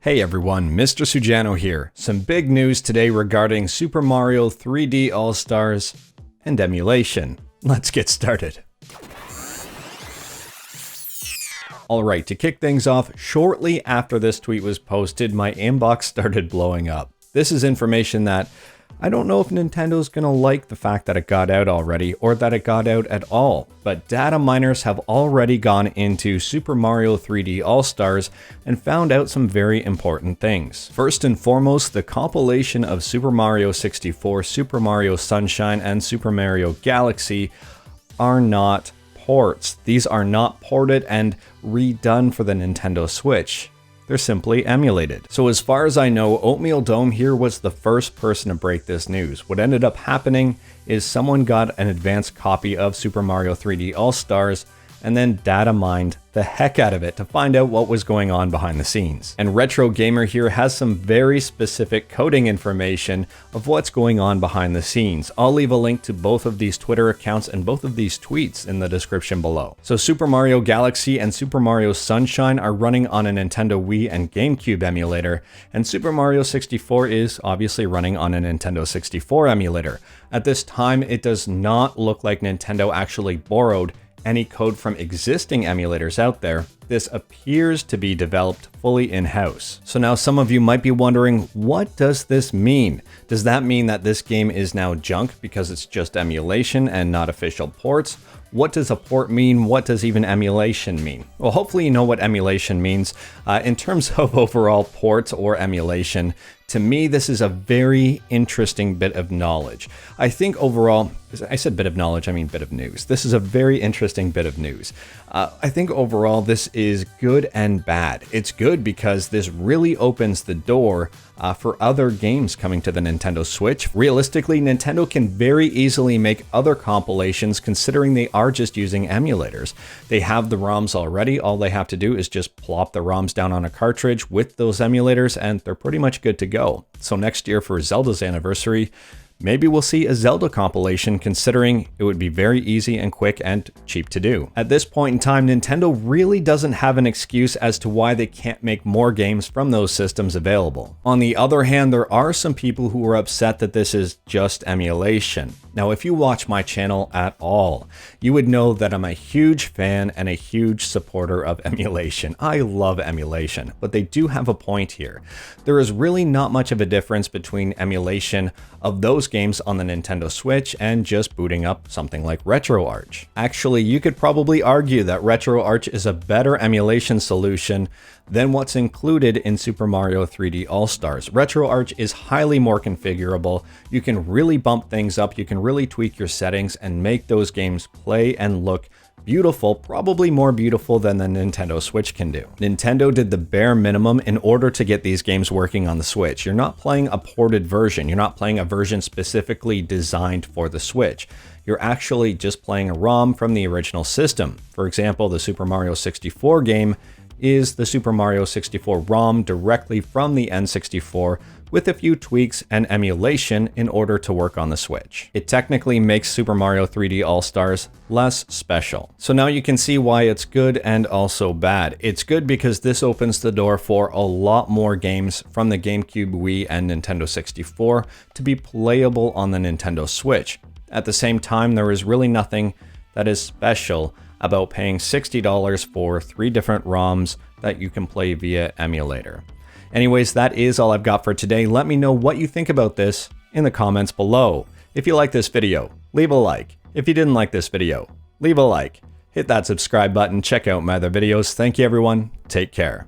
Hey everyone, Mr. Sujano here. Some big news today regarding Super Mario 3D All-Stars and emulation. Let's get started. Alright, to kick things off, shortly after this tweet was posted, my inbox started blowing up. This is information that I don't know if Nintendo's gonna like the fact that it got out already or that it got out at all, but data miners have already gone into Super Mario 3D All-Stars and found out some very important things. First and foremost, the compilation of Super Mario 64, Super Mario Sunshine, and Super Mario Galaxy are not ports. These are not ported and redone for the Nintendo Switch. They're simply emulated. So as far as I know, Oatmeal Dome here was the first person to break this news. What ended up happening is someone got an advanced copy of Super Mario 3D All-Stars and then data mined the heck out of it to find out what was going on behind the scenes. And Retro Gamer here has some very specific coding information of what's going on behind the scenes. I'll leave a link to both of these Twitter accounts and both of these tweets in the description below. So Super Mario Galaxy and Super Mario Sunshine are running on a Nintendo Wii and GameCube emulator, and Super Mario 64 is obviously running on a Nintendo 64 emulator. At this time, it does not look like Nintendo actually borrowed any code from existing emulators out there. This appears to be developed fully in-house. So now some of you might be wondering, what does this mean? Does that mean that this game is now junk because it's just emulation and not official ports? What does a port mean? What does even emulation mean? Well, hopefully you know what emulation means. In terms of overall ports or emulation, to me, this is a very interesting bit of knowledge. I think overall, I said bit of knowledge, I mean bit of news. This is a very interesting bit of news. I think overall this is good and bad. It's good because this really opens the door for other games coming to the Nintendo Switch. Realistically, Nintendo can very easily make other compilations considering they are just using emulators. They have the ROMs already. All they have to do is just plop the ROMs down on a cartridge with those emulators and they're pretty much good to go. So next year for Zelda's anniversary, maybe we'll see a Zelda compilation considering it would be very easy and quick and cheap to do. At this point in time, Nintendo really doesn't have an excuse as to why they can't make more games from those systems available. On the other hand, there are some people who are upset that this is just emulation. Now, if you watch my channel at all, you would know that I'm a huge fan and a huge supporter of emulation. I love emulation, but they do have a point here. There is really not much of a difference between emulation of those games on the Nintendo Switch and just booting up something like RetroArch. Actually, you could probably argue that RetroArch is a better emulation solution than what's included in Super Mario 3D All-Stars. RetroArch is highly more configurable. You can really bump things up, you can really tweak your settings and make those games play and look beautiful, probably more beautiful than the Nintendo Switch can do. Nintendo did the bare minimum in order to get these games working on the Switch. You're not playing a ported version. You're not playing a version specifically designed for the Switch. You're actually just playing a ROM from the original system. For example, the Super Mario 64 game is the Super Mario 64 ROM directly from the N64 with a few tweaks and emulation in order to work on the Switch. It technically makes Super Mario 3D All-Stars less special. So now you can see why it's good and also bad. It's good because this opens the door for a lot more games from the GameCube, Wii, and Nintendo 64 to be playable on the Nintendo Switch. At the same time, there is really nothing that is special about paying $60 for 3 different ROMs that you can play via emulator. Anyways, that is all I've got for today. Let me know what you think about this in the comments below. If you like this video, leave a like. If you didn't like this video, leave a like. Hit that subscribe button, check out my other videos. Thank you everyone, take care.